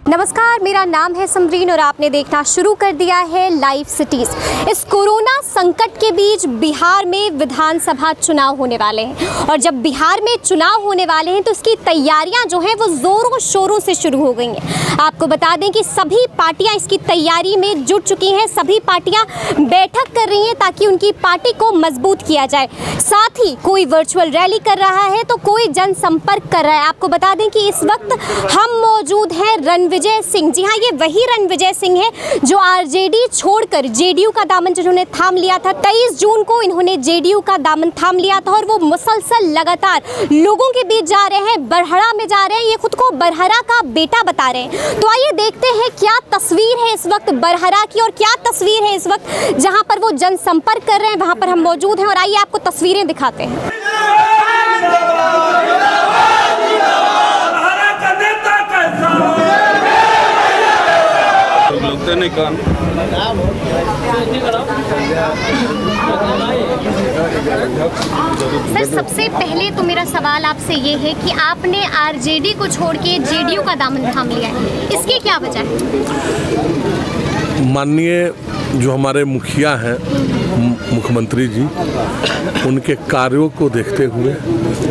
नमस्कार, मेरा नाम है समरीन और आपने देखना शुरू कर दिया है लाइव सिटीज़। इस कोरोना संकट के बीच बिहार में विधानसभा चुनाव होने वाले हैं और जब बिहार में चुनाव होने वाले हैं तो इसकी तैयारियां जो हैं वो ज़ोरों शोरों से शुरू हो गई हैं। आपको बता दें कि सभी पार्टियां इसकी तैयारी में जुट चुकी हैं, सभी पार्टियां बैठक कर रही हैं ताकि उनकी पार्टी को मजबूत किया जाए। साथ ही कोई वर्चुअल रैली कर रहा है तो कोई जनसंपर्क कर रहा है। आपको बता दें कि इस वक्त हम मौजूद हैं रणविजय सिंह। जी हाँ, ये वही रणविजय सिंह है जो आरजेडी छोड़कर जेडीयू का दामन जिन्होंने थाम लिया था। 23 जून को इन्होंने जेडीयू का दामन थाम लिया था और वो मुसलसल लगातार लोगों के बीच जा रहे हैं, बरहरा में जा रहे हैं। ये खुद को बरहरा का बेटा बता रहे हैं। तो आइए देखते हैं क्या तस्वीर है इस वक्त बरहरा की और क्या तस्वीर है इस वक्त जहां पर वो जनसंपर्क कर रहे हैं, वहां पर हम मौजूद हैं और आइए आपको तस्वीरें दिखाते हैं। सर, सबसे पहले तो मेरा सवाल आपसे ये है कि आपने आरजेडी को छोड़ के जेडीयू का दामन थाम लिया है, इसकी क्या वजह है? माननीय जो हमारे मुखिया हैं मुख्यमंत्री जी, उनके कार्यों को देखते हुए,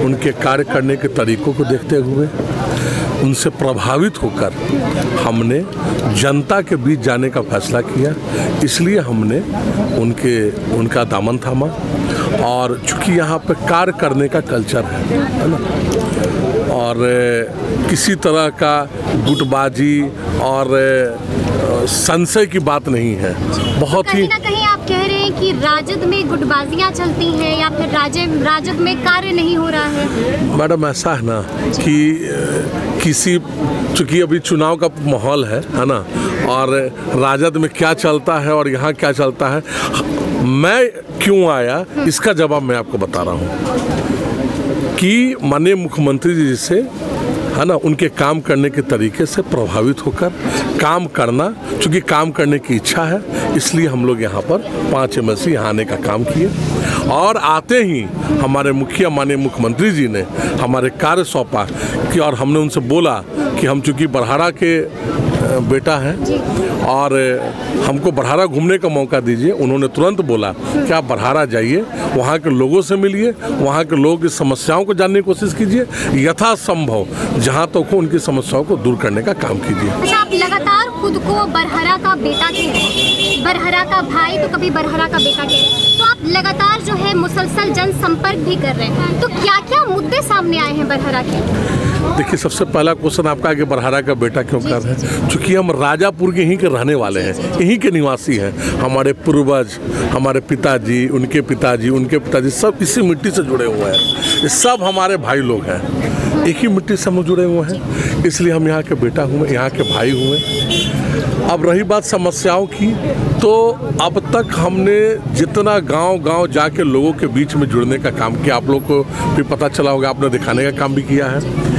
उनके कार्य करने के तरीकों को देखते हुए, उनसे प्रभावित होकर हमने जनता के बीच जाने का फैसला किया। इसलिए हमने उनका दामन थामा और चूँकि यहाँ पे कार्य करने का कल्चर है ना, और किसी तरह का गुटबाजी और संशय की बात नहीं है। बहुत ही कहीं आप कह रहे हैं कि राजद में गुटबाजियाँ चलती हैं या फिर राजद में कार्य नहीं हो रहा है। मैडम, ऐसा है ना कि चूँकि अभी चुनाव का माहौल है ना, और राजद में क्या चलता है और यहाँ क्या चलता है, मैं क्यों आया इसका जवाब मैं आपको बता रहा हूँ कि माननीय मुख्यमंत्री जी से है ना, उनके काम करने के तरीके से प्रभावित होकर काम करना, चूँकि काम करने की इच्छा है, इसलिए हम लोग यहाँ पर 5 एमएलसी यहाँ आने का काम किए। और आते ही हमारे मुखिया माननीय मुख्यमंत्री जी ने हमारे कार्य सौंपा कि, और हमने उनसे बोला कि हम चूँकि बरहरा के बेटा हैं और हमको बरहरा घूमने का मौका दीजिए। उन्होंने तुरंत बोला कि आप बरहरा जाइए, वहाँ के लोगों से मिलिए, वहाँ के लोगों की समस्याओं को जानने की कोशिश कीजिए, यथासंभव जहाँ तक हो उनकी समस्याओं को दूर करने का काम कीजिए। अच्छा, आप लगातार खुद को बरहरा का बेटा कह रहे हैं, बरहरा का भाई तो कभी बरहरा का बेटा कह रहे हैं, तो आप लगातार जो है मुसलसल जनसंपर्क भी कर रहे हैं, तो क्या क्या मुद्दे सामने आए हैं बरहरा के? देखिए, सबसे पहला क्वेश्चन आपका कि बरहरा का बेटा क्यों कर रहे हैं? चूँकि हम राजापुर के यहीं के रहने वाले हैं, यहीं के निवासी हैं। हमारे पूर्वज, हमारे पिताजी, उनके पिताजी सब इसी मिट्टी से जुड़े हुए हैं। ये सब हमारे भाई लोग हैं, एक ही मिट्टी से हम जुड़े हुए हैं, इसलिए हम यहाँ के बेटा हुए, यहाँ के भाई हुए। अब रही बात समस्याओं की, तो अब तक हमने जितना गांव जाके लोगों के बीच में जुड़ने का काम किया, आप लोग को भी पता चला होगा, आपने दिखाने का काम भी किया है।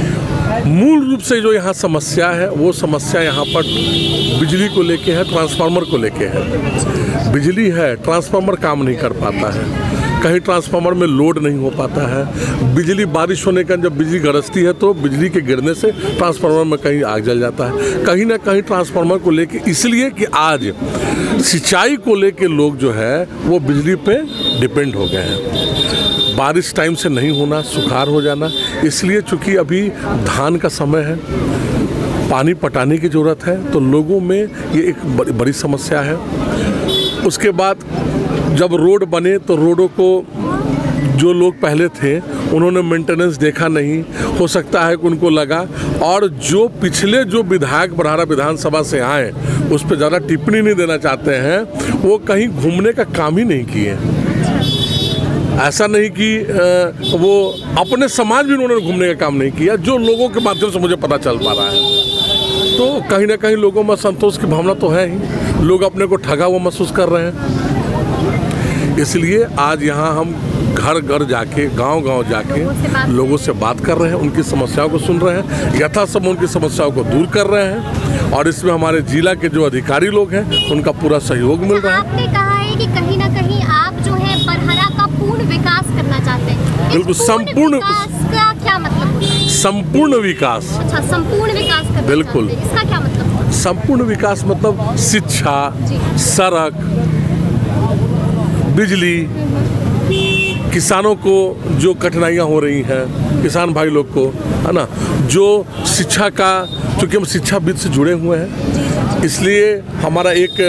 मूल रूप से जो यहाँ समस्या है, वो समस्या यहाँ पर बिजली को लेके है, ट्रांसफार्मर को लेके है। बिजली है, ट्रांसफार्मर काम नहीं कर पाता है, कहीं ट्रांसफार्मर में लोड नहीं हो पाता है। बिजली बारिश होने का जब बिजली गरजती है तो बिजली के गिरने से ट्रांसफार्मर में कहीं आग जल जाता है। कहीं ना कहीं ट्रांसफार्मर को लेके, इसलिए कि आज सिंचाई को लेके लोग जो है वो बिजली पे डिपेंड हो गए हैं। बारिश टाइम से नहीं होना, सुखाड़ हो जाना, इसलिए चूँकि अभी धान का समय है, पानी पटाने की ज़रूरत है, तो लोगों में ये एक बड़ी समस्या है। उसके बाद जब रोड बने तो रोडों को जो लोग पहले थे उन्होंने मेंटेनेंस देखा नहीं, हो सकता है कि उनको लगा, और जो पिछले जो विधायक बरहरा विधानसभा से आए उस पर ज़्यादा टिप्पणी नहीं देना चाहते हैं, वो कहीं घूमने का काम ही नहीं किए। ऐसा नहीं कि वो अपने समाज में उन्होंने घूमने का काम नहीं किया, जो लोगों के माध्यम से मुझे पता चल पा रहा है। तो कहीं ना कहीं लोगों में संतोष की भावना तो है ही, लोग अपने को ठगा हुआ महसूस कर रहे हैं। इसलिए आज यहाँ हम घर जाके, गांव जाके लोगों से बात कर रहे हैं, उनकी समस्याओं को सुन रहे हैं, यथासंभव उनकी समस्याओं को दूर कर रहे हैं, और इसमें हमारे जिला के जो अधिकारी लोग हैं उनका पूरा सहयोग मिल रहा है। आपने कहा है कि कहीं ना कहीं आप जो है बरहरा का पूर्ण विकास करना चाहते हैं। बिल्कुल, संपूर्ण विकास का क्या मतलब? संपूर्ण विकास। अच्छा, संपूर्ण विकास करना, बिल्कुल, इसका क्या मतलब? संपूर्ण विकास मतलब शिक्षा, सड़क, बिजली, किसानों को जो कठिनाइयाँ हो रही हैं, किसान भाई लोग को, है ना, जो शिक्षा का, क्योंकि हम शिक्षाविद से जुड़े हुए हैं, इसलिए हमारा एक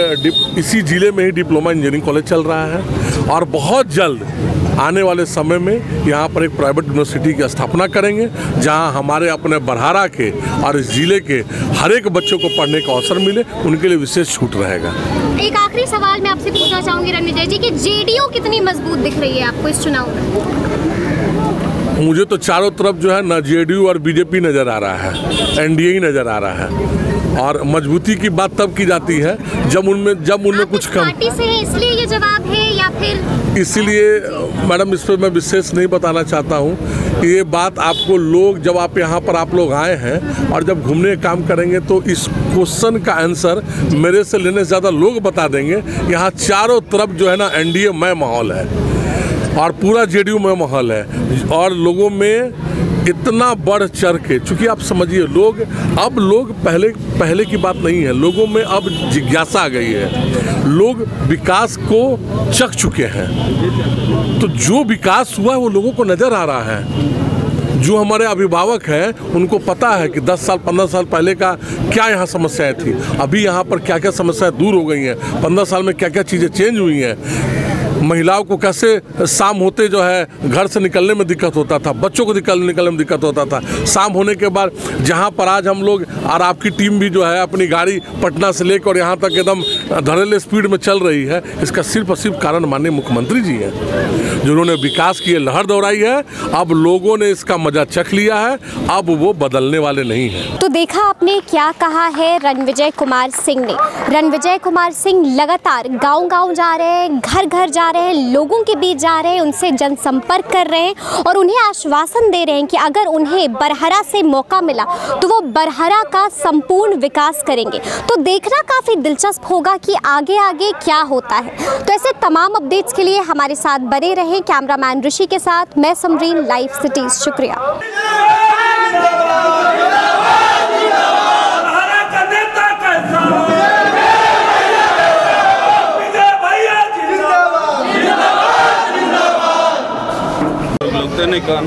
इसी ज़िले में ही डिप्लोमा इंजीनियरिंग कॉलेज चल रहा है और बहुत जल्द आने वाले समय में यहाँ पर एक प्राइवेट यूनिवर्सिटी की स्थापना करेंगे, जहाँ हमारे अपने बरहारा के और इस ज़िले के हर एक बच्चों को पढ़ने का अवसर मिले, उनके लिए विशेष छूट रहेगा। एक आखिरी सवाल मैं आपसे पूछना चाहूँगी रणविजय जी कि जेडीयू कितनी मजबूत दिख रही है आपको इस चुनाव में? मुझे तो चारों तरफ जो है ना जेडीयू और बीजेपी नज़र आ रहा है, एनडीए ही नज़र आ रहा है। और मजबूती की बात तब की जाती है जब उनमें कुछ कम पार्टी से है इसलिए ये जवाब है या फिर? इसीलिए मैडम इस पर मैं विशेष नहीं बताना चाहता हूँ। ये बात आपको लोग, जब आप यहाँ पर आप लोग आए हैं और जब घूमने का काम करेंगे तो इस क्वेश्चन का आंसर मेरे से लेने से ज़्यादा लोग बता देंगे। यहाँ चारों तरफ जो है ना एनडीए मय माहौल है और पूरा जेडीयू में माहौल है और लोगों में इतना बढ़ चढ़ के, चूँकि आप समझिए लोग पहले की बात नहीं है, लोगों में अब जिज्ञासा आ गई है, लोग विकास को चख चुके हैं। तो जो विकास हुआ है वो लोगों को नज़र आ रहा है। जो हमारे अभिभावक हैं उनको पता है कि 10 साल 15 साल पहले का क्या यहाँ समस्याएं थी, अभी यहाँ पर क्या क्या समस्याएं दूर हो गई हैं, 15 साल में क्या क्या चीज़ें चेंज हुई हैं। महिलाओं को कैसे शाम होते जो है घर से निकलने में दिक्कत होता था, बच्चों को निकलने में दिक्कत होता था, शाम होने के बाद जहाँ पर आज हम लोग और आपकी टीम भी जो है अपनी गाड़ी पटना से लेकर यहाँ तक एकदम धड़ल्ले स्पीड में चल रही है, इसका सिर्फ और सिर्फ कारण माननीय मुख्यमंत्री जी हैं, जिन्होंने विकास की लहर दौड़ाई है। अब लोगों ने इसका मजा चख लिया है, अब वो बदलने वाले नहीं हैं। तो देखा आपने क्या कहा है रणविजय कुमार सिंह ने। रणविजय कुमार सिंह लगातार गांव-गांव जा रहे हैं, घर घर जा रहे हैं, लोगों के बीच जा रहे हैं, उनसे जनसंपर्क कर रहे हैं और उन्हें आश्वासन दे रहे हैं कि अगर उन्हें बरहरा से मौका मिला तो वो बरहरा का संपूर्ण विकास करेंगे। तो देखना काफ़ी दिलचस्प होगा कि आगे आगे क्या होता है। तो ऐसे तमाम अपडेट्स के लिए हमारे साथ बने रहें। कैमरामैन ऋषि के साथ मैं समरीन, लाइव सिटीज। शुक्रिया। नहीं काम